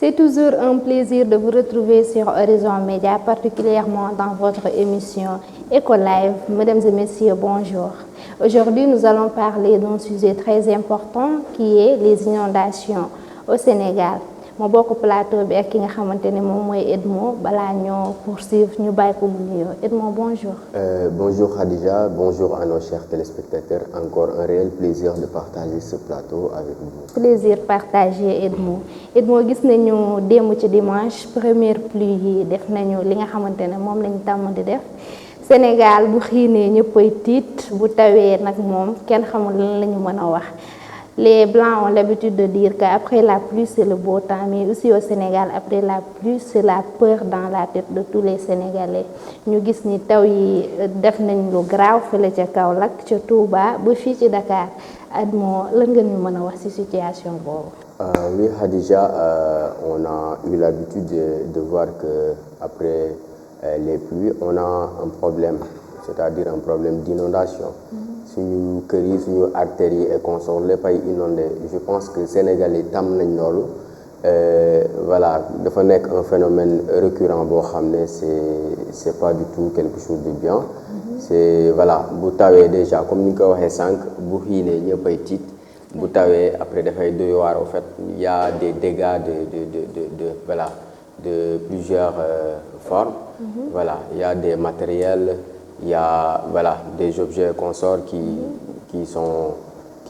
C'est toujours un plaisir de vous retrouver sur Horizon Média, particulièrement dans votre émission Écolive. Mesdames et messieurs, bonjour. Aujourd'hui, nous allons parler d'un sujet très important qui est les inondations au Sénégal. Ma bokk plateau bi ak ki nga xamante ne moom mooy Edmo balaa ñoo poursuivre ñu bàyyi ko mu nuyoo. Edmo, bonjour. Bonjour Khadija, bonjour à nos chers téléspectateurs. Encore un réel plaisir de partager ce plateau avec vous. Plaisir partagé Edmo. Edmo, gis nañu démb ci dimanche première pluie yi def nañu li nga xamante ne moom lañu tàmm di def. Sénégal bu xiinee ñëppay tiit bu tawee nag moom kenn xamul lan la ñu mën a wax. Les Blancs ont l'habitude de dire qu'après la pluie, c'est le beau temps, mais aussi au Sénégal, après la pluie, c'est la peur dans la tête de tous les Sénégalais. Ñu gis ni taw yi def nañ lu graaw fële ca Kaolack ca Touba ba fii ci Dakar. Admo, lan nga ñu mën a wax ci situation boobu? Oui Khadija, on a eu l'habitude de voir que après les pluies, on a un problème, c'est-à-dire un problème d'inondation. Suñu kër yi suñu artères yi et consorts lépp ay inondé. Je pense que Sénégal yi tam nañ loolu. Voilà, dafa nekk un phénomène récurrent boo xam ne c'est pas du tout quelque chose de bien. C'est voilà, bu tawee déjà comme ni nga ko waxee sànq bu xiinee ñëpp ay tiit bu tawee après dafay doy waar. Au fait, il y a des dégâts voilà, de plusieurs formes. Voilà, il y a des matériels, il y a voilà, des objets consorts qui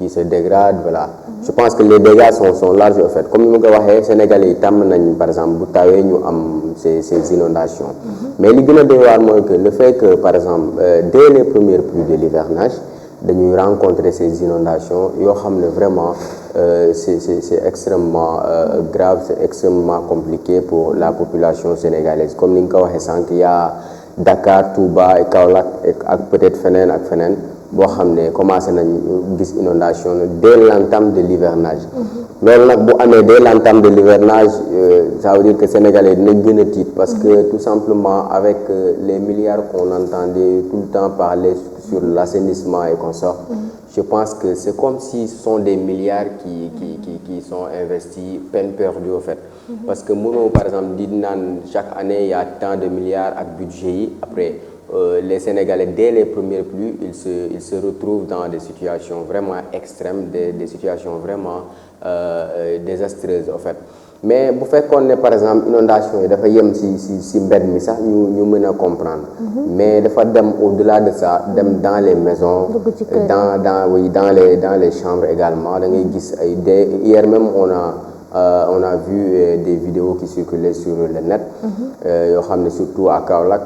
se dégradent. Voilà. Je pense que les dégâts sont larges en fait. Comme nous l'avons Sénégalais yi tàmm nañ par exemple bu tawee ñu am ces inondations. Mais li gën a doy waar mooy que le fait que par exemple dès les premières pluies de l'hivernage dañuy rencontrer ces inondations yoo xam ne vraiment c'est extrêmement grave, c'est extrêmement compliqué pour la population sénégalaise. Comme ni nga ko waxee sànq, il y a Dakar, Touba et Kaolack ak peut-être feneen ak feneen boo xam ne commencé nañ gis inondation dès l'entame de l'hivernage. Loolu nag bu amee dès l'entame de l'hivernage, ça veut dire que Sénégalais dinañ gën a tiit parce que tout simplement avec les milliards qu'on entendait tout le temps parler sur l'assainissement et consorts, je pense que c'est comme si ce sont des milliards qui sont investis peine perdue au fait. Parce que mënoo par exemple di naan chaque année il y a tant de milliards ak budget yi après les Sénégalais dès les premières pluies ils se retrouvent dans des situations vraiment extrêmes, des situations vraiment désastreuses en fait. Mais bu fekkoon ne par exemple inondation yi dafa yem ci mbedd mi sax ñu mën a comprendre. Mais dafa dem au-delà de ça, dem dans les maisons, dans les chambres également. Da ngay gis ay hier même on a vu des vidéos qui circulaient sur le net yoo xam ne surtout à Kaolack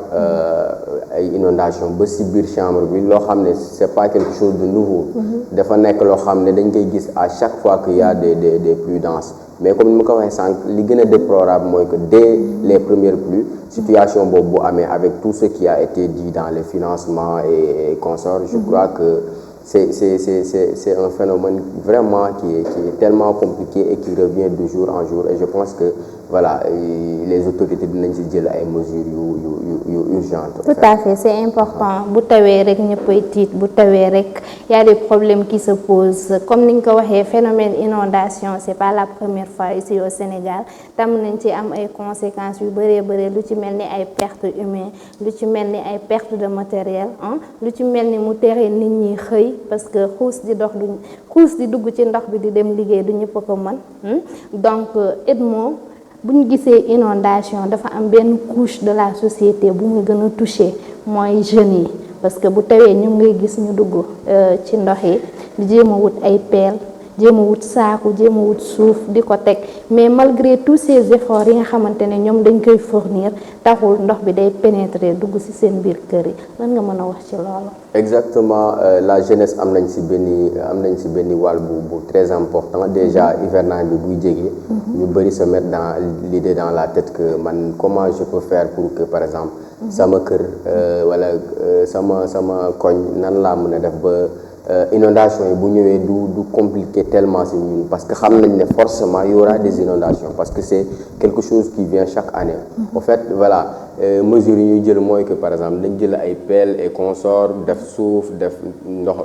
ay inondation ba ci biir chambre bi loo xam ne c'est pas quelque chose de nouveau. Dafa nekk loo xam ne dañ koy gis à chaque fois qu'il y a des pluies denses. Mais comme ni ma ko waxee sànq, li gën a déplorable mooy que dès les premières pluies situation boobu bu amee avec tout ce qui a été dit dans les financements et consorts, je crois que c'est un phénomène vraiment qui est tellement compliqué et qui revient de jour en jour. Et je pense que voilà, les autorités dinañ ci jël ay mesures yu urgentes. Tout à fait, c'est important. Bu tawee rek ñëppay tiit, bu tawee rek y a des problèmes qui se posent. Comme ni nga ko waxee, phénomène inondation, c'est pas la première fois ici au Sénégal. Tam nañ ci am ay conséquences yu bëree lu ci mel ni ay pertes humaines, lu ci mel ni ay pertes de matériel, lu ci mel ni mu tere nit ñi xëy parce que xuus di dugg ci ndox bi di dem liggéey du ñëpp ko mën. Donc Edmo, bu ñu gisee inondation dafa am benn couche de la société bu mu gën a touché mooy jeunes yi parce que bu tawee ñu ngay gis ñu dugg ci ndox yi di jéem a wut ay pelle, jéem a wut saaku, jéem a wut suuf di ko teg, mais malgré tous ces efforts yi nga xamante ne ñoom dañ koy fournir taxul ndox bi day pénétrer dugg ci seen biir kër yi. Lan nga mën a wax ci loolu? Exactement, la jeunesse am nañ ci benn wàll bu très important. Déjà hivernage bi buy jege ñu bëri se mettre dans l'idée dans la tête que man comment je peux faire pour que par exemple sama kër wala sama koñ nan laa mën a def ba inondation yi bu ñëwee du compliqué tellement ci ñun parce que xam nañ ne forcément il y aura des inondations parce que c'est quelque chose qui vient chaque année. En fait voilà, mesures yi ñuy jël mooy que par exemple dañ jël ay pelle et consorts def suuf def ndox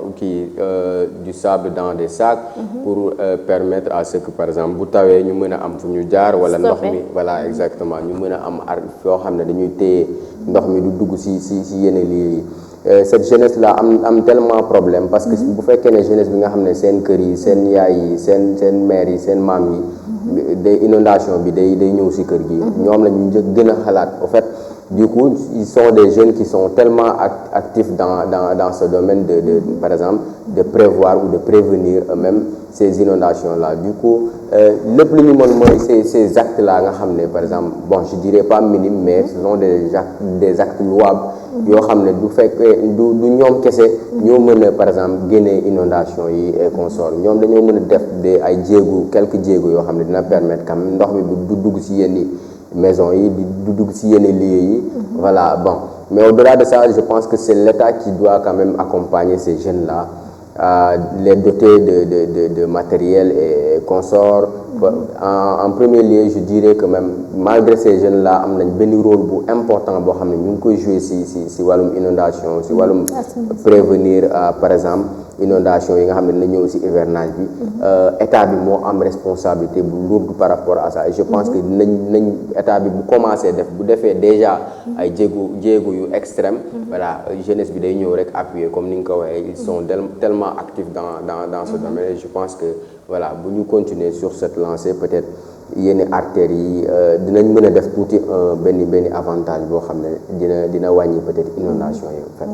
du sable dans des sacs pour permettre à ce que par exemple bu tawee ñu mën a am fu ñu jaar wala ndox mi voilà exactement ñu mën a am yoo xam ne dañuy téye ndox mi du dugg si yenn lii cette jeunesse là am tellement problème parce que bu fekkee ne jeunesse bi nga xam ne seen kër yi seen yaay yi seen mère yi seen maam yi day inondation bi day ñëw si kër gi ñoom la ñu gën a xalaat au fait du coup ils sont des jeunes qui sont tellement actifs dans ce domaine de par exemple de prévoir ou de prévenir eux-mêmes ces inondations là du coup lépp lu ñu mën mooy ces actes là nga xam ne par exemple bon je dirais pas minimes mais ce sont des actes louables yoo xam ne du fekkee du ñoom kese ñoo mën a par exemple génnee inondation yi et consorts ñoom dañoo mën a def ay quelques jéego yoo xam ne dina permettre quand même ndox mi du dugg ci yenn maison yi du dugg ci yenn lieux yi voilà bon mais au-delà de ça je pense que c'est l'État qui doit quand même accompagner ces jeunes là les doter de matériel et consorts en premier lieu je dirais que même malgré ces jeunes là am nañ benn rôle bu important boo xam ne ñu ngi koy jouer ci wàllum inondation ci wàllum prévenir par exemple inondation yi nga xam ne na ñëw ci hivernage bi état bi moo am responsabilité bu lourde par rapport à ça et je pense que nañ état bi bu commencé bu defee déjà ay jéego yu extrême voilà jeunesse bi day ñëw rek appuyer comme ni nga ko waxee ils sont tellement actifs dans ce domaine et je pense que voilà bu ñu continuer sur cette lancée peut-être yenn artères yi dinañ mën a def tuuti benn avantage boo xam ne dina wàññi peut-être inondation yi en fait.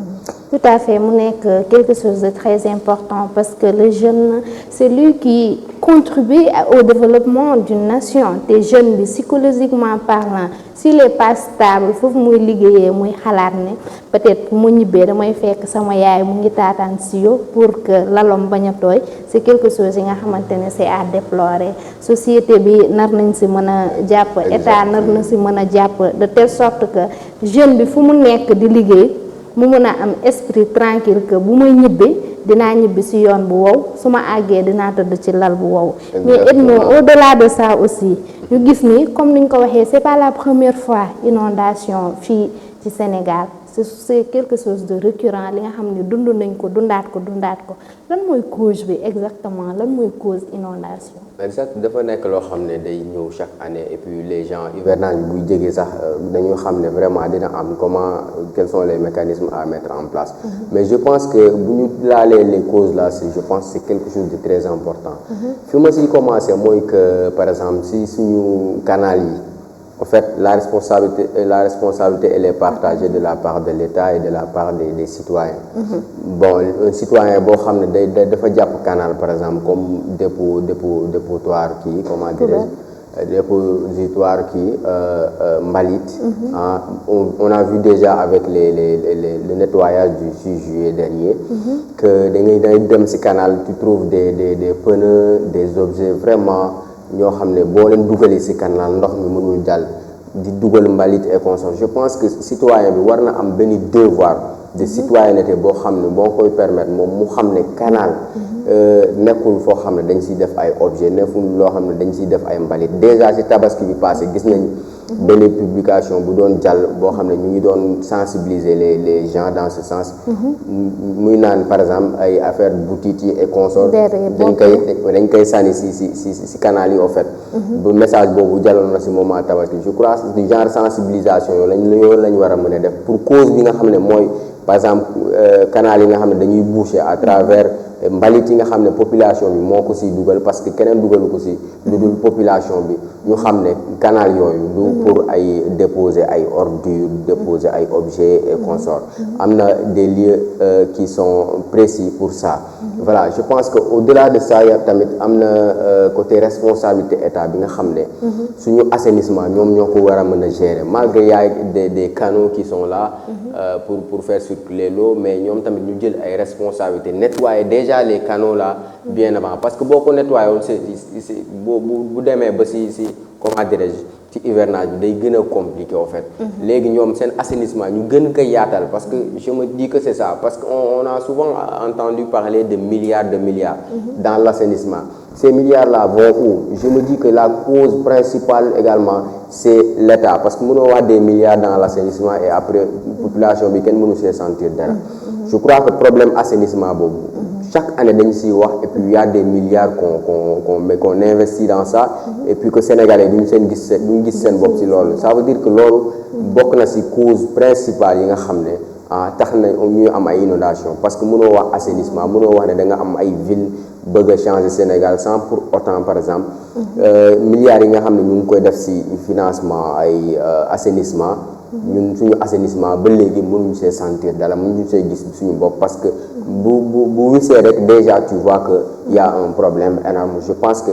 Tout à fait mu nekk quelque chose de très important parce que le jeune c'est lui qui contribue au développement d'une nation te jeune bi psychologiquement parlant s'il est pas stable foofu muy liggéeyee muy xalaat ne peut-être mu ñibbee damay fekk sama yaay mu ngi taataan siyo pour que lalom bañ a tooy c'est quelque chose yi nga xamante ne c'est à déplorer société bi nar nañ si mën a jàpp état nar na si mën a jàpp de telle sorte que jeune bi fu mu nekk di liggéey mu mën a am esprit tranquille que bu may ñibbi dinaa ñibbi ci yoon bu wow su ma àggee dinaa tëdd ci lal bu wow mais Edmo au-delà de ça aussi ñu gis ni comme ni ñu ko waxee c'est pas la première fois inondation fii ci Sénégal c'est quelque chose de récurrent li nga xam ne dund nañ ko dundaat ko lan mooy cause bi exactement lan mooy cause inondation exact dafa nekk loo xam ne day ñëw chaque année et puis les gens hivernage buy jege sax dañu xam ne vraiment dina am quels sont les mécanismes à mettre en place mais je pense que bu ñu laalee les causes là je pense que c'est quelque chose de très important fi ma si commencé mooy que par exemple si suñu canal yi en fait la responsabilité elle est partagée de la part de l'État et de la part des citoyens bon un citoyen boo xam ne dafa jàpp canal par exemple comme dépotoir kii comment dirais-je dépositoire kii mbalit on a vu déjà avec le nettoyage du 6 juillet dernier que da ngay dem ci canal tu trouves des pneus des objets vraiment ñoo xam ne boo leen dugalee ci canal ndox mi mënul jàll di dugal mbalit et consorts je pense que citoyen bi war na am benn devoir de citoyenneté boo xam ne boo koy permettre moom mu xam ne canal nekkul foo xam ne dañ ciy def ay objet nekkul loo xam ne dañ ciy def ay mbalit déjà ci tabaski bi passé gis nañ benn publication bu doon jàll boo xam ne ñu ngi doon sensibiliser les gens dans ce sens muy naan par exemple ay affaire boutiques yi et consorts dañ koy sànni ci canal yi au fait bu message boobu jàlloon na ci moment tabaski je crois du genre sensibilisation yooyu lañ war a mën a def pour cause bi nga xam ne mooy par exemple canal yi nga xam ne dañuy boucher à travers mbalit yi nga xam ne population bi moo ko siy dugal parce que keneen dugalu ko si lu dul population bi ñu xam ne canal yooyu du pour ay déposer ay ordures déposer ay objets et consorts am na des lieux qui sont précis pour ça voilà je pense que au-delà de ça tamit am na côté responsabilité état bi nga xam ne suñu assainissement ñoom ñoo ko war a mën a gérer malgré y a des canaux qui sont là pour faire circuler l'eau mais ñoom tamit ñu jël ay responsabilités nettoyer déjà les canaux là bien avant parce que boo ko nettoyé woon c'est bu demee ba si comment dirais-je ci hivernage bi day gën a compliqué en fait. léegi ñoom seen assainissement ñu gën ko yaatal parce que je me dis que c'est ça parce que on a souvent entendu parler de milliards dans l'assainissement. Ces milliards-là vont où? Je me dis que la cause principale également c'est l'État parce que mënoo wax des milliards dans l'assainissement et après population bi kenn mënu see sentir dara. Je crois que problème assainissement boobu chaque année dañ siy wax et puis il y a des milliards qu'on investit dans ça et puis que Sénégalais duñ gis seen bopp si loolu. Ça veut dire que loolu bokk na si cause principale yi nga xam ne tax na ñuy am ay inondation parce que mënoo wax assainissement mënoo wax ne da nga am ay ville bëgg a changer Sénégal sans pour autant par exemple milliards yi nga xam ne ñu ngi koy def si financement ay assainissement ñun suñu assainissement ba léegi mënuñu see sentir dara mënuñu see gis suñu bopp parce que bu wisee rek déjà tu vois que y a un problème énorme. Je pense que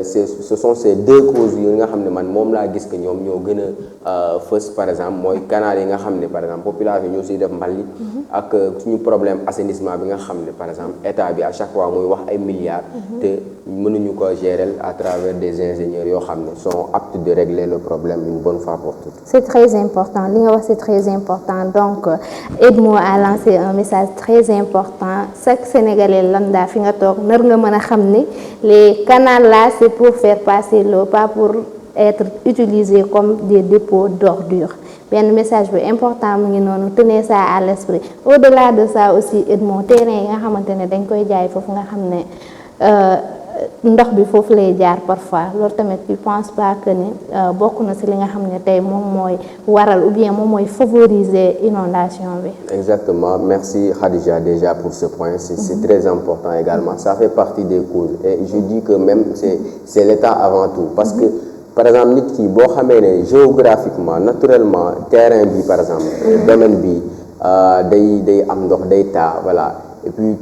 ce sont ces deux causes yi nga xam ne man moom laa gis que ñoom ñoo gën a fës par exemple mooy canal yi nga xam ne par exemple population ñoo siy def mbalit ak suñu problème assainissement bi nga xam ne par exemple état bi à chaque fois muy wax ay milliards te mënuñu ko gérer à travers des ingénieurs yoo xam ne sont aptes de régler le problème une bonne fois pour toutes. C'est très important li nga wax c'est très important donc Edmo a lancé un message très important chaque Sénégalais lambda fi nga toog nar nga mën a xam ni les canaux là c'est pour faire passer l'eau pas pour être utilisé comme des dépôts d'ordures. benn message bu important mu ngi noonu tenez ça à l'esprit. Au-delà de ça aussi Edmo terrain yi nga xamante ne dañ koy jaay foofu nga xam ne ndox bi foofu lay jaar parfois loolu tamit je pense pas que ni bokk na ci li nga xam ne tey moom mooy waral ou bien moom mooy favoriser inondation bi. Exactement, merci Khadija déjà pour ce point, c'est très important également, ça fait partie des causes et je dis que même c'est l'État avant tout parce que par exemple nit ki boo xamee ne géographiquement naturellement terrain bi par exemple domaine bi day am ndox day taa voilà. Et puis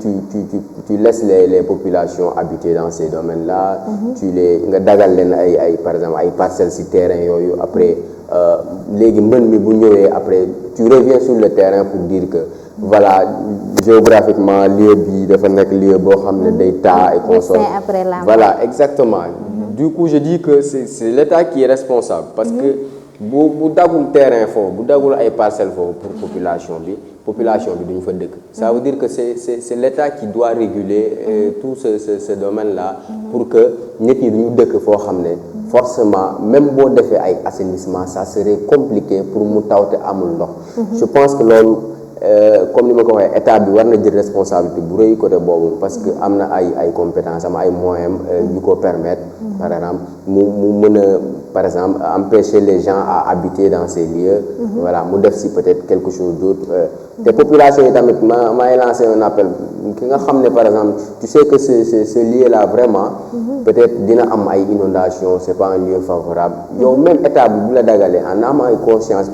tu laisses les populations habiter dans ces domaines-là. Tu nga dagal leen ay par exemple ay parcelles ci terrain yooyu après léegi mbën mi bu ñëwee après tu reviens sur le terrain pour dire que voilà géographiquement lieu bi dafa nekk lieu boo xam ne day taa et consort. Voilà exactement. Du coup je dis que c'est l'État qui est responsable parce que bu dagul terrain foofu bu dagul ay parcelles foofu pour population bi duñu fa dëkk. Ça veut dire que c'est l'État qui doit réguler tout ce domaine-là pour que nit ñi duñu dëkk foo xam ne forcément même boo defee ay assainissement ça serait compliqué pour mu taw te amul ndox. Je pense que loolu comme ni ma ko waxee état bi war na jël responsabilité bu rëy côté boobu parce que am na ay compétences am ay moyens yu ko permettre par exemple mu mën a par exemple empêcher les gens à habiter dans ces lieux. Voilà mu def si peut-être quelque chose d'autre. te population yi tamit maay lancé un appel ki nga xam ne par exemple tu sais que ce lieu là vraiment peut-être dina am ay inondations c'est pas un lieu favorable yow même état bi bu la dagalee en âme et conscience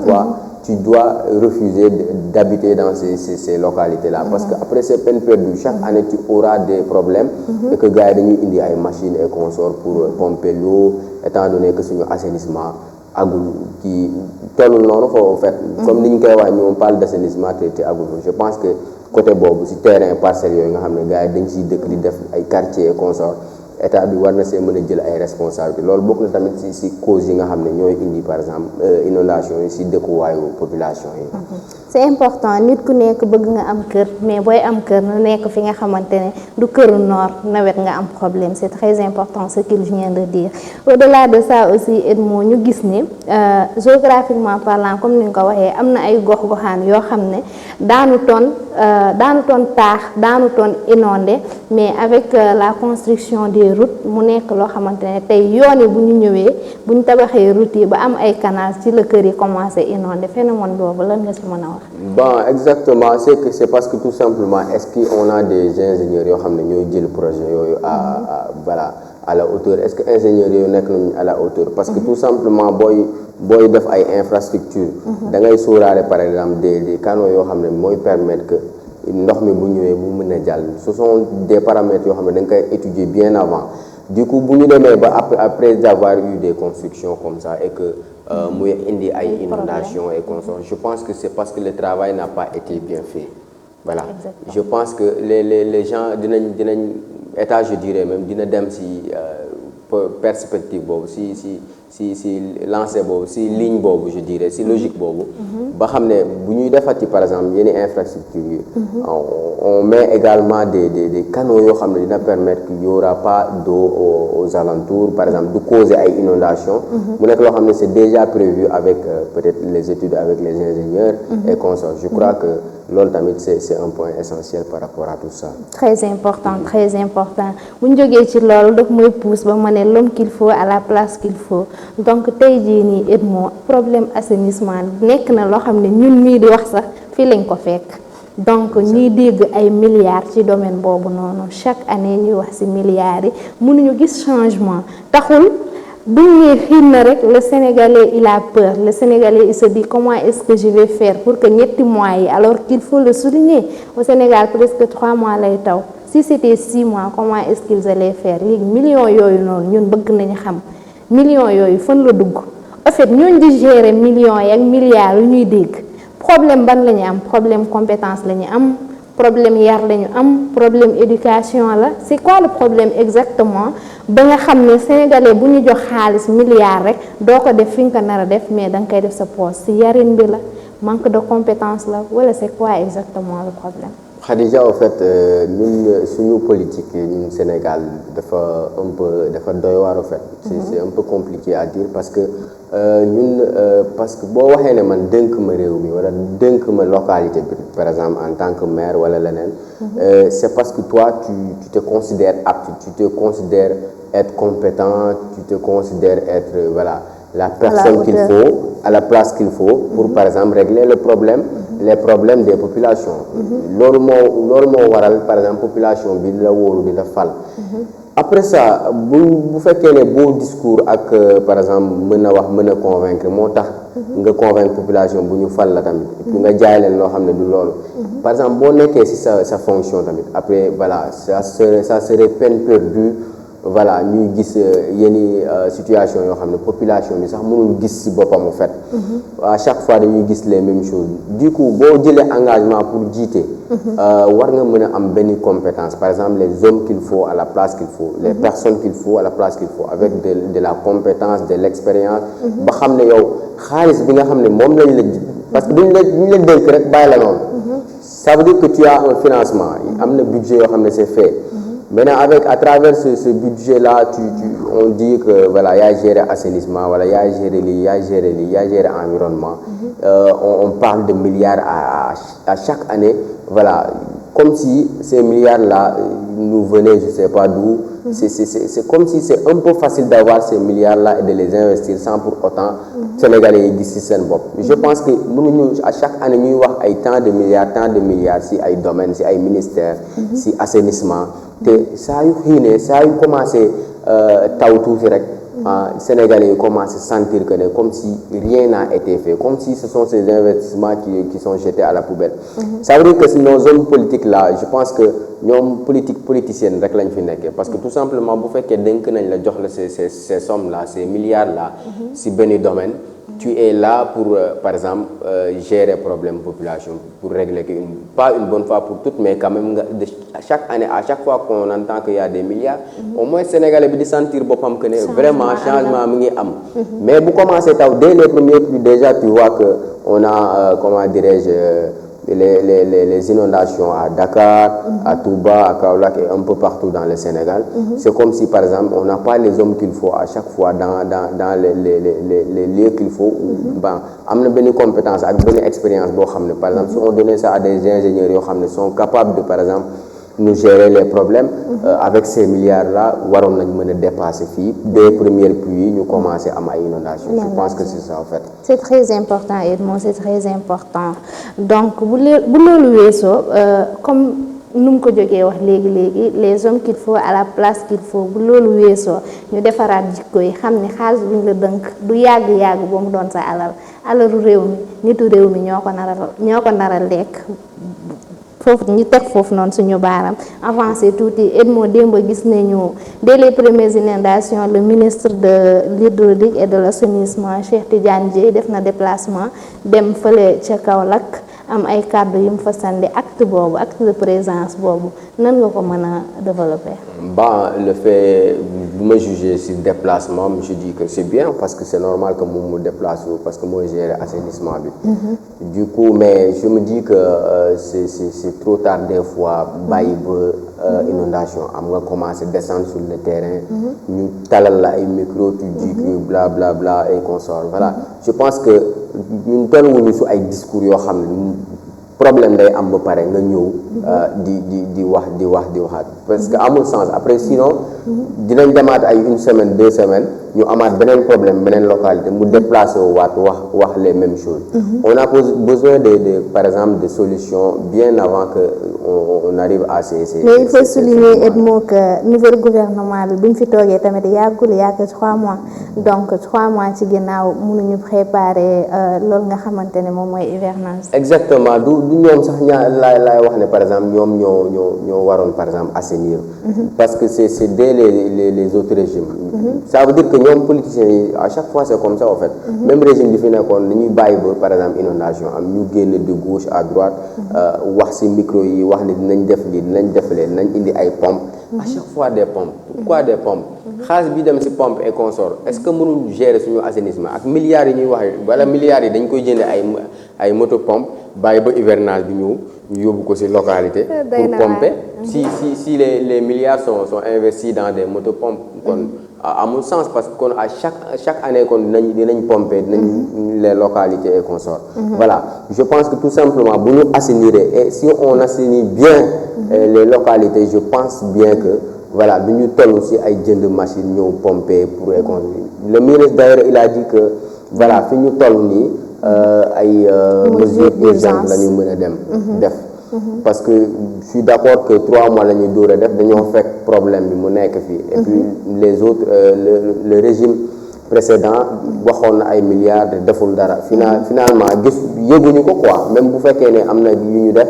tu dois refuser d'habiter dans ces localités-là parce que après c'est peine perdue chaque année tu auras des problèmes et que gars yi dañuy indi ay machines et consorts pour pomper l'eau étant donné que suñu assainissement agul qui tollul noonu en fait comme ni ñu koy wax ñu on parle d'assainissement te agul je pense que côté boobu ci terrain parcelles yooyu nga xam ne gars yi dañ ciy dëkk di def ay quartiers et consorts état bi war na see mën a jël ay responsabilités loolu bokk na tamit ci cause yi nga xam ne ñooy indi par exemple inondation yi ci dëkkuwaayu population yi. C'est important nit ku nekk bëgg nga am kër mais booy am kër na nekk fi nga xamante ne du këru noor nawet nga am problème c'est très important ce qu'il vient de dire. Au-delà de ça aussi Edmo ñu gis ni géographiquement parlant comme ni nga ko waxee am na ay gox-goxaan yoo xam ne daanu toon taax daanu toon inondé mais avec la construction des routes mu nekk loo xamante ne tey yoon yi bu ñu ñëwee bu ñu tabaxee routes yi ba am ay canal ci la kër yi commencé inondé phénomène boobu lan nga ci mën a wax. Bon exactement c'est parce que tout simplement est-ce qu'on a des ingénieurs yoo xam ne ñooy jël projet yooyu voilà à la hauteur est-ce que ingénieurs yooyu nekk nañu à la hauteur parce que tout simplement booy def ay infrastructures da ngay sóoraale par exemple des canaux yoo xam ne mooy permettre que ndox mi bu ñëwee mu mën a jàll ce sont des paramètres yoo xam ne da nga koy étudier bien avant du coup bu ñu demee ba après avoir eu des constructions comme ça et que muy indi ay inondations et consorts je pense que c'est parce que le travail n'a pas été bien fait voilà. Exactement. Je pense que les gens dinañ état je dirais même dina dem ci perspective boobu si lancé boobu si ligne boobu je dirais si logique boobu ba xam ne bu ñuy defati par exemple yenn infrastructure yi on met également des canaux yoo xam ne dina permettre qu'il y aura pas d'eau aux alentours par exemple du causer ay inondations mu nekk loo xam ne c'est déjà prévu avec peut-être les études avec les ingénieurs et consorts je crois que loolu tamit c'est un point essentiel par rapport à tout ça. Très important bu ñu jógee ci loolu daf mooy pousse ba ma ne l'homme qu'il faut à la place qu'il faut donc tey jii nii Edmo problème assainissement nekk na loo xam ne ñun mii di wax sax fii lañ ko fekk donc ñuy dégg ay milliards ci domaine boobu noonu chaque année ñuy wax ci milliards yi mënuñu gis changement taxul. buñ ne xiin na rek le Sénégalais il a peur le Sénégalais il se dit comment est-ce que je vais faire pour que ñetti mois yi alors qu'il faut le souligner au Sénégal presque 3 mois lay taw si c'était 6 mois comment est-ce qu'ils allaient faire léegi millions yooyu noonu ñun bëgg nañu xam millions yooyu fan la dugg en fait ñooñu di gérer millions yi ak milliards yu ñuy dégg problème ban la ñu am problème compétence la ñu am problème yar la ñu am problème éducation la c'est quoi le problème exactement ba nga xam ne sénégalais bu ñu jox xaalis milliard rek doo ko def fi nga ko nar a def mais da nga koy def sa poche si yarin bi la manque de compétence la wala c'est quoi exactement le problème. Khadija, en fait ñun suñu politique ñun Sénégal dafa doy waar en fait. c'est un peu compliqué à dire parce que ñun parce que boo waxee ne man dénk ma réew mi wala dénk ma localité bi par exemple en tant que maire wala leneen. c'est parce que toi tu te considères apte, tu te considères être compétent, tu te considères être voilà la personne qu'il faut à la place qu'il faut pour par exemple régler les problèmes des populations. loolu moo waral par exemple population bi la wóolu di la fal. après ça bu fekkee ne beau discours ak par exemple mën a convaincre moo tax nga convaincre population bu ñu fal la tamit puis nga jaay leen loo xam ne du loolu par exemple boo nekkee ci sa fonction tamit après voilà ça serait peine perdue voilà ñuy gis yenn situation yoo xam ne population bi sax mënul gis ci boppam en fait à chaque fois dañuy gis les mêmes choses du coup boo jëlee engagement pour jiite war nga mën a am benn compétence par exemple les hommes qu'il faut à la place qu'il faut les personnes qu'il faut à la place qu'il faut avec de la compétence de l'expérience ba xam ne yow xaalis bi nga xam ne moom lañ la parce que duñ la dénk rek bàyyi la noonu ça veut dire que tu as un financement am na budget yoo xam ne c'est fait. Maintenant à travers ce budget là on dit que voilà yaa géré assainissement wala yaa géré lii yaa géré environnement on parle de milliards à chaque année voilà comme si ces milliards là nous venaient je sais pas d'où c'est comme si c'est un peu facile d'avoir ces milliards là et de les investir sans pour autant sénégalais yi gis ci seen bopp je pense que mënuñu à chaque année ñuy wax ay tant de milliards ci ay domaines ci ay ministères ci assainissement te saa yu xiinee saa yu commencé taw tuuti rek sénégalais yi commencé sentir que ne comme si rien n'a été fait comme si ce sont ces investissements qui sont jetés à la poubelle ça veut dire que nos hommes politiques là je pense que ñoom politicienne rek lañ fi nekkee parce que tout simplement bu fekkee dénk nañ la jox la ces sommes là ces milliards là si benn domaine tu es là pour par exemple gérer problème population pour régler pas une bonne fois pour toutes mais quand même chaque année à chaque fois qu'on entend qu'il y a des milliards au moins sénégalais bi di sentir boppam que ne vraiment changement mi ngi am mais bu commencé taw dès les premiers pluies déjà tu vois que on a comment dirais-je les inondations à Dakar, à Touba, à Kaolack et un peu partout dans le Sénégal. C'est comme si par exemple on n'a pas les hommes qu'il faut à chaque fois dans les lieux qu'il faut. Am na benn compétence ak benn expérience boo xam ne par exemple si on donnait ça à des ingénieurs yoo xam ne sont capables de par exemple nous gérer les problèmes avec ces milliards là waroon nañ mën a dépasser fii dès premières pluies ñu commencer am ay inondations. Je pense que c'est ça en fait. C'est très important Edmond, c'est très important donc bu loolu weesoo comme nu mu ko jógee wax léegi les hommes qu'il faut à la place qu'il faut bu loolu weesoo ñu defaraat jikko yi xam ne xaalis bu ñu la dënk du yàgg ba mu doon sa alalu réew mi nitu réew mi ñoo ko naral lekk foofu ñu teg foofu noonu suñu baaram avancé tuuti Edmond démb gis nañu dès les premières inondations le ministre de l'hydraulique et de l'assainissement Cheikh Tidiane Dièye def na déplacement dem fële ca Kaolack am ay kàddu yu mu fa sànni acte de présence boobu nan nga ko mën a développer. Le fait bu ma juger sur déplacement je dis que c'est bien parce que c'est normal que moom mu déplace parce que mooy gérer assainissement bi. Du coup mais je me dis que c'est trop tard des fois bàyyi ba inondation am nga commencer descendre sur le terrain. ñu talal la ay micro tu dis que bla bla bla et consort voilà je pense que ñun tolluwuñu su ay discours yoo xam ne problème day am ba pare nga ñëw di waxaat parce que amul sens après sinon dinañ demaat ay une semaine 2 semaines ñu amaat beneen problème beneen localité mu déplacé wu waat wax les mêmes choses. On a besoin de par exemple de solutions bien avant que on arrive à ces mais il faut souligner Edmo que nouvel gouvernement bi ñu fi toogee tamit yàgg 3 mois donc 3 mois ci ginnaaw mënuñu préparer loolu nga xamante ne moom mooy hivernage. Exactement du ñoom sax laay wax ne par exemple ñoom ñoo waroon par exemple assainir. parce que c'est dès les autres régimes. Ça veut dire que ñoom politiciens yi à chaque fois c'est comme ça en fait. Même régime bi fi nekkoon dañuy bàyyi ba par exemple inondation am ñu génn de gauche à droite wax ci micro yi wax ne dinañ def lii dinañ def lee dinañ indi ay pompes. À chaque fois des pompes. Pourquoi des pompes? xaalis bi dem ci pompe et consort est-ce que mënul gérer suñu assainissement ak milliards yi ñuy wax wala milliards yi dañ koy jënd ay moto pompe bàyyi ba hivernage bi ñëw ñu yóbbu ko ci localité pour pomper si les milliards sont investis dans des moto pompes kon amul sens parce que kon à chaque année kon dinañ pomper dinañ les localités et consorts. Voilà je pense que tout simplement bu ñu assainir et si on assainit bien les localités je pense bien que voilà du ñu toll ci ay jënd machine ñëw pomper pour le ministre d'ailleurs il a dit que voilà fi ñu toll nii ay mesures urgentes la ñu mën a dem def parce que je suis d'accord que 3 mois la ñuy door a def dañoo fekk problème bi mu nekk fii et puis les autres le régime précédent waxoon na ay milliards deful dara finalement gis yëguñu ko quoi même bu fekkee ne am na yu ñu def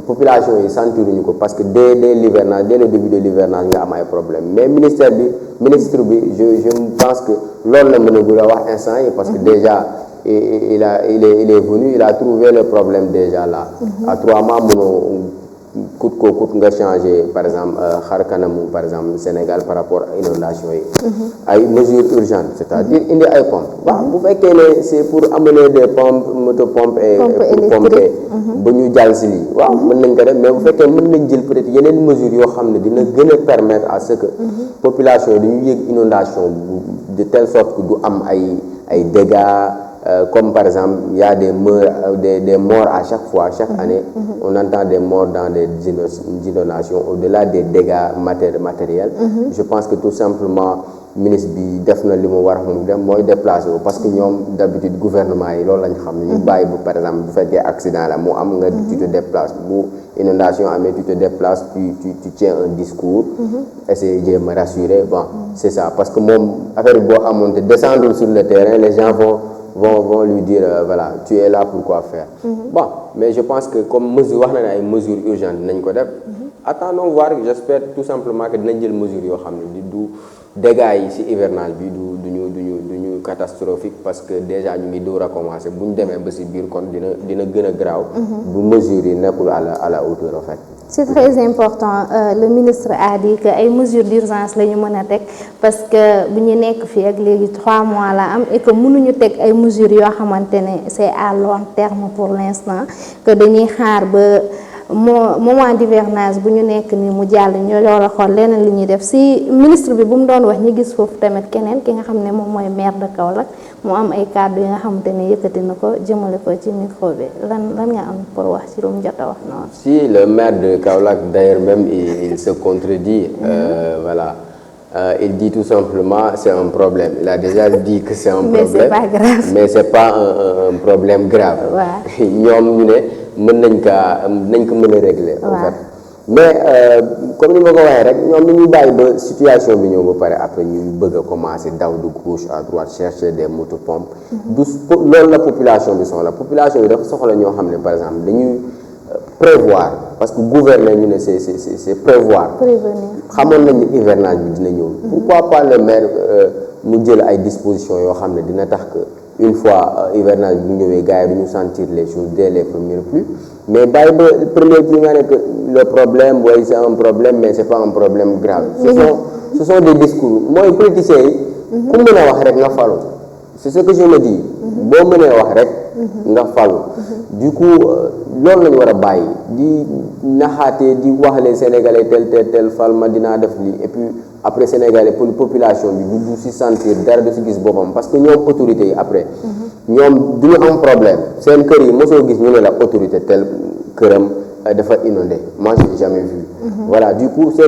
population yi sentiruñu ko parce que dès l'hivernage dès le début de l'hivernage nga am ay problème mais ministre bi je pense que loolu la mën a gën a wax instant yi parce que déjà il est venu il a trouvé le problème déjà là. À 3 mois mënoo coûte nga changer par exemple xar kanamu par exemple Sénégal par rapport à inondation yi. ay mesures urgentes c'est-à-dire indi ay pompes. waaw bu fekkee ne c'est pour amener des pompes motopompes et pour pomper ba ñu jàll ci lii waaw mën nañ ko def mais bu fekkee mën nañ jël peut-être yeneen mesures yoo xam ne dina gën a permettre à ce que population yi dañu yëg inondation de telle sorte que du am ay dégâts. Comme par exemple il y a des morts à chaque fois chaque année on entend des morts dans des inondations au-delà des dégâts matériels. Je pense que tout simplement ministre bi def na li mu war a moom def mooy déplacé wu parce que ñoom d'habitude gouvernement yi loolu lañ xam ne ñu bàyyi bu par exemple bu fekkee accident la mu am nga tu te déplaces bu inondation amee tu te déplaces tu tiens un discours essayer jéem a rassurer bon c'est ça parce que moom affaire boo amoon te descendre sur le terrain les gens vont lui dire voilà tu es là pour quoi faire. Bon mais je pense que comme mesure wax na ne ay mesures urgentes dinañ ko def attendons voir j'espère tout simplement que dinañ jël mesures yoo xam ne du dégâts yi ci hivernage bi duñu catastrophique parce que déjà ñu ngi door a commencer bu ñu demee ba ci biir kon dina gën a graaw bu mesures yi nekkul à la hauteur en fait. C'est très important le ministre a dit que ay mesures d'urgence la ñu mën a teg parce que bu ñu nekk fii ak léegi 3 mois la am et que mënuñu teg ay mesures yoo xamante ne c'est à long terme pour l'instant que dañuy xaar ba moment d'hivernage bu ñu nekk ni mu jàll ñu door a xool leneen li ñuy def si ministre bi bu mu doon wax ñi gis foofu tamit keneen ki nga xam ne moom mooy maire de Kaolack mu am ay kàddu yi nga xamante ne yëkkati na ko jëmale ko ci micro bi lan nga am pour wax ci lu mu jot a wax noonu. Si le maire de Kaolack d'ailleurs même il se contredit voilà il dit tout simplement c'est un problème il a déjà dit que c'est un problème mais c'est pas grave mais c'est pas un problème grave. waaw ñoom ñu ne nañ ko mën a régler. en fait mais comme ni ma ko waxee rek ñoom ñu bàyyi ba situation bi ñëw ba pare après ñu bëgg a commencer daw de gauche à droite chercher des motopompes. loolu la population bi soxla population bi dafa soxla ñoo xam ne par exemple dañuy prévoir parce que gouverner ñu ne c'est prévoir. xamoon nañ ni hivernage bi dina ñëw. pourquoi pas le maire mu jël ay dispositions yoo xam ne dina tax que une fois hivernage bu ñëwee gars yi duñu sentir les choses dès les premières pluies mais bàyyi ba première pluie nga ne que le problème c'est un problème mais c'est pas un problème grave. ce sont des discours mooy politiciens yi ku mën a wax rek nga falu c'est ce que je me dis boo mënee wax rek nga falu du coup loolu la ñu war a bàyyi di naxaatee di wax les Sénégalais tel fal ma dinaa def lii et puis après Sénégalais pour population bi du si sentir dara du si gis boppam parce que ñoom autorités yi après ñoom du ñu am problème seen kër yi mosoo gis ñu ne la autorité tel këram dafa inondé moi j'ai jamais vu voilà du coup c'est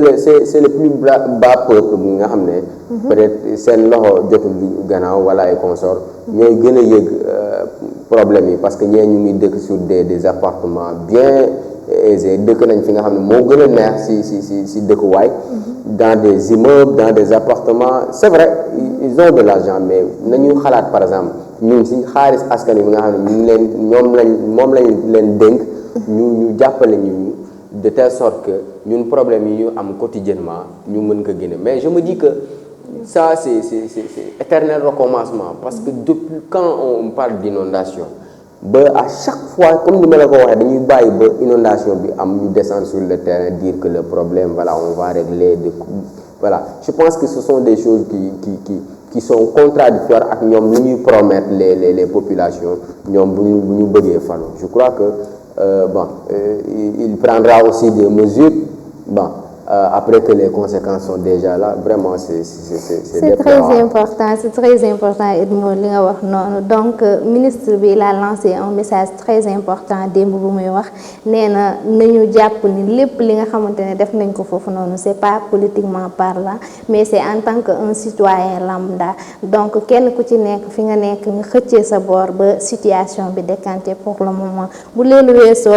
le plus bas peuple bu nga xam ne peut-être seen loxo jotul gannaaw wala ay consort ñooy gën a yëg problème yi parce que ñee ñu ngi dëkk sur des appartements bien aisés dëkk nañ fi nga xam ne moo gën a neex si dëkkuwaay dans des immeubles dans des appartements c'est vrai ils ont de l'argent mais nañu xalaat par exemple ñun si xaalis askan wi nga xam ne ñu ngi leen moom lañ leen dénk ñu jàppale ñu de telle sorte que ñun problème yi ñu am quotidiennement ñu mën ko génne mais je me dis que ça c'est éternel recommencement parce que depuis quand on parle d'inondation ba à chaque fois comme ni ma la ko waxee dañuy bàyyi ba inondation bi am ñu descendre sur le terrain dire que le problème voilà on va régler voilà je pense que ce sont des choses qui sont contradictoires ak ñoom li ñuy promettre les populations ñoom bu ñu bëggee falu je crois que il prendra aussi des mesures après que les conséquences sont déjà là vraiment c'est très important Edmo li nga wax noonu donc ministre bi il a lancé un message très important démb bu muy wax nee na nañu jàpp ni lépp li nga xamante ne def nañ ko foofu noonu c'est pas politiquement parlant mais c'est en tant que un citoyen lambda donc kenn ku ci nekk fi nga nekk nga xëccee sa boor ba situation bi décanté pour le moment bu leen weesoo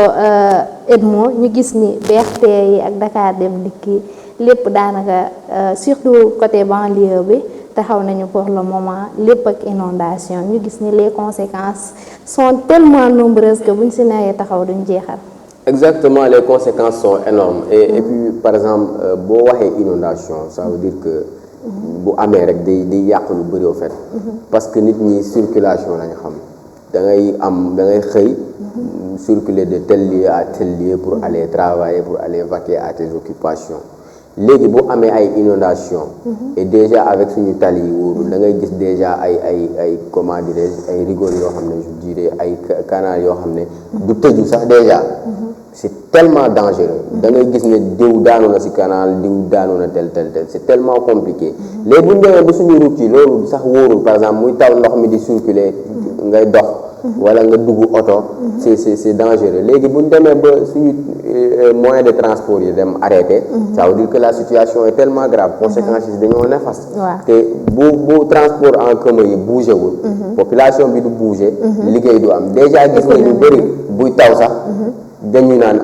Edmo ñu gis ni BRT yi ak Dakar Dem Dikk lépp daanaka surtout côté banlieue bi taxaw nañu pour le moment lépp ak inondation ñu gis ni les conséquences sont tellement nombreuses que buñ si nawee taxaw duñ jeexal. Exactement, les conséquences sont énormes et puis par exemple boo waxee inondation ça veut dire que bu amee rek day yàq lu bëri au fait parce que nit ñi circulation lañu xam da ngay xëy circuler de tel lieu à tel lieu pour aller travailler pour aller vaquer à tes occupations léegi bu amee ay inondation et déjà avec suñu tali yi wóorul da ngay gis déjà ay comment dirais-je ay rigoles yoo xam ne je dirais ay canal yoo xam ne du tëju sax déjà c'est tellement dangereux da ngay gis ne diw daanu na ci canal diw daanu na tel c'est tellement compliqué léegi bu ñu demee ba suñu route yi loolu sax wóorul par exemple muy taw ndox mi di circuler ngay dox wala nga dugg oto c'est dangereux léegi bu ñu demee ba suñu moyen de transport yi dem arrêté ça veut dire que la situation est tellement grave conséquences yi dañoo néfaste te bu transport en commun yi bougé wul population bi du bougé liggéey du am déjà gis nga ñu bëri buy taw sax dañu naan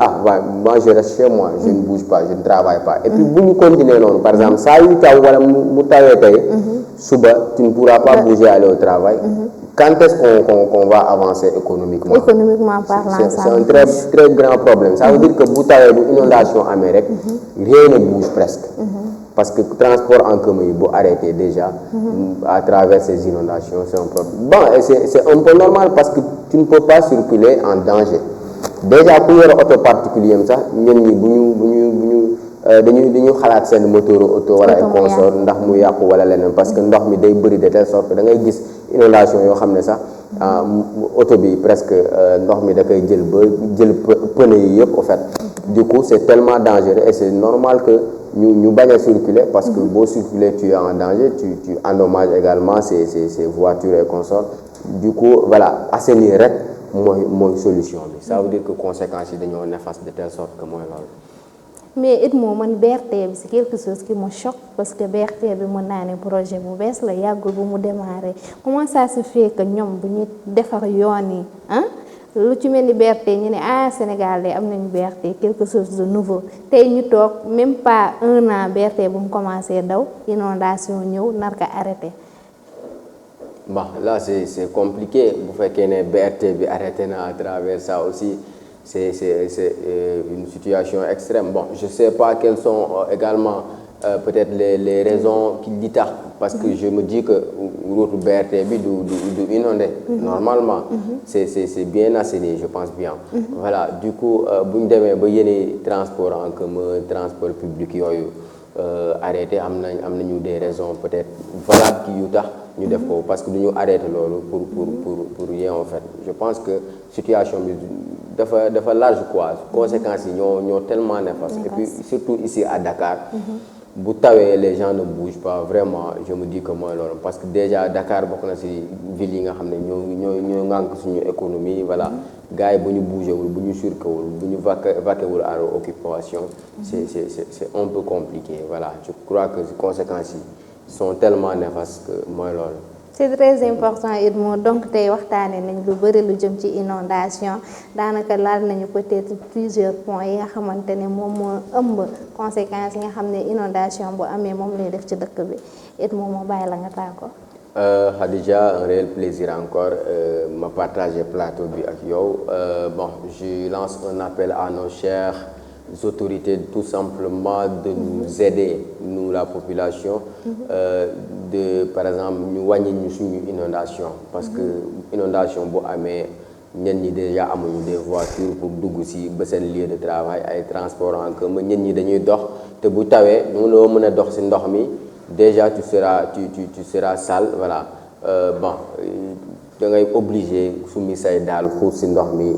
moi je reste chez moi je ne bouge pas je ne travaille pas et puis bu ñu continuer noonu par exemple saa yu taw wala mu tawee tey suba tu ne pourras pas bouger aller au travail quand est-ce qu'on va avancer économiquement parlant c'est un très très grand problème ça veut dire que bu tawee bu inondation amee rek rien ne bouge presque parce que transport en commun yi bu arrêté déjà à travers ces inondations c'est un problème c'est un peu normal parce que tu ne peux pas circuler en danger déjà ku yor auto particulier sax ñun ñi bu ñu dañu xalaat seen moteur auto wala ay consort ndax mu yàqu wala leneen parce que ndox mi day bëri de telle sorte que da ngay gis inondation yoo xam ne sax auto bi presque ndox mi da koy jël pneu yi yëpp au fait du coup c'est tellement dangereux et c'est normal que ñu bañ a circuler parce que boo circuler tu es en danger tu endommages également ces voitures et consorts du coup voilà assainir rek mooy solution bi ça veut dire que conséquences yi dañoo néfaste de telle sorte que mooy loolu. mais Edmo man BRT bi c'est quelque chose qui me choque parce que BRT bi mën naa ne projet bu bees la yàggul bu mu démarré comment ça se fait que ñoom bu ñu defar yoon yi lu ci mel ni BRT ñu ne Sénégal de am nañu BRT quelque chose de nouveau tey ñu toog même pas 1 an BRT bu mu commencé daw inondation ñëw nar ko arrêté. Bon, là c'est compliqué bu fekkee ne BRT bi arrêté na à travers ça aussi c'est une situation extrême bon je sais pas quelles sont également peut-être les raisons qui di tax parce que je me dis que route BRT bi du inondé normalement c'est bien assaini je pense bien voilà du coup bu ñu demee ba yeneen transport en commun transport public yooyu arrêté am nañu des raisons peut-être valables ki yu tax ñu def ko parce que du ñu arrêté loolu pour rien en fait. Je pense que situation bi dafa large quoi, conséquences yi ñoo tellement néfastes et puis surtout ici à Dakar. Bu tawee les gens ne bougent pas vraiment, je me dis que mooy loolu parce que déjà Dakar bokk na ci ville yi nga xam ne ñoo ŋànk suñu économie voilà. Gars yi bu ñu bougé wul bu ñu surkawul bu ñu vaqué wul à leur occupation c'est un peu compliqué voilà. Je crois que les conséquences yi sont tellement néfastes que mooy loolu. C'est très important Edmo donc tey waxtaanee nañ lu bëri lu jëm ci inondation daanaka laal nañu peut-être plusieurs points yi nga xamante ne moom moo ëmb conséquences yi nga xam ne inondation bu amee moom lay def ci dëkk bi Edmo moo bàyyi la nga tàggoo. Khadija, un réel plaisir encore ma partager plateau bi ak yow bon je lance un appel à nos chers autorités tout simplement de nous aider nous la population de par exemple ñu wàññi ñu suñu inondation parce que inondation bu amee ñenn ñi déjà amuñu des voitures pour dugg ci ba seen lieu de travail ay transport en commun ñenn ñi dañuy dox te bu tawee mënoo mën a dox ci ndox mi déjà tu seras sale voilà bon da ngay obligé sumi say daal xuus ci ndox mi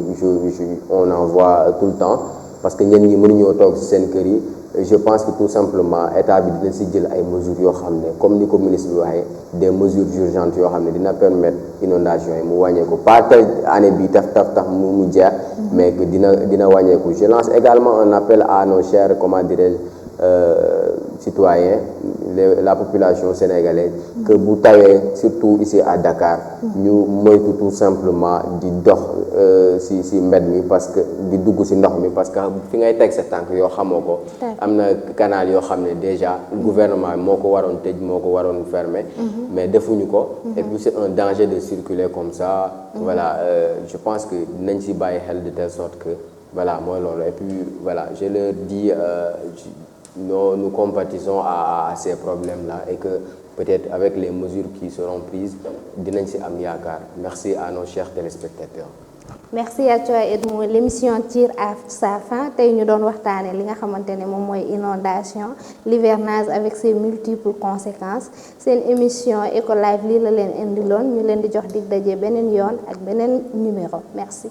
on en voit tout le temps parce que ñenn ñi mënuñoo toog ci seen kër yi. Je pense que tout simplement état bi dina ci jël ay mesures yoo xam ne comme ni ko ministre bi waxee des mesures urgentes yoo xam ne dina permettre inondation yi mu wàññeeku pas que année bi tax mu jeex mais que dina wàññeeku. Je lance également un appel à nos chers comment dirais-je citoyens la population sénégalaise que bu tawee surtout ici à Dakar ñu moytu tout simplement di dox ci mbed mi parce que di dugg ci ndox mi parce que fi ngay teg sa tànk yoo xamoo ko am na canal yoo xam ne déjà gouvernement moo ko waroon tëj moo ko waroon fermer mais defuñu ko et puis c'est un danger de circuler comme ça voilà je pense que dinañ ci bàyyi xel de telle sorte que voilà mooy loolu et puis voilà je leur dis nous compatissons à ces problèmes-là et que peut-être avec les mesures qui seront prises dinañ ci am yaakaar. Merci à nos chers téléspectateurs. Merci à toi Edmo. L'émission tire à sa fin tey ñu doon waxtaanee li nga xamante ne moom mooy inondation l'hivernage avec ses multiples conséquences seen émission Eco Live lii la leen indiloon ñu leen di jox dig daje beneen yoon ak beneen numéro merci.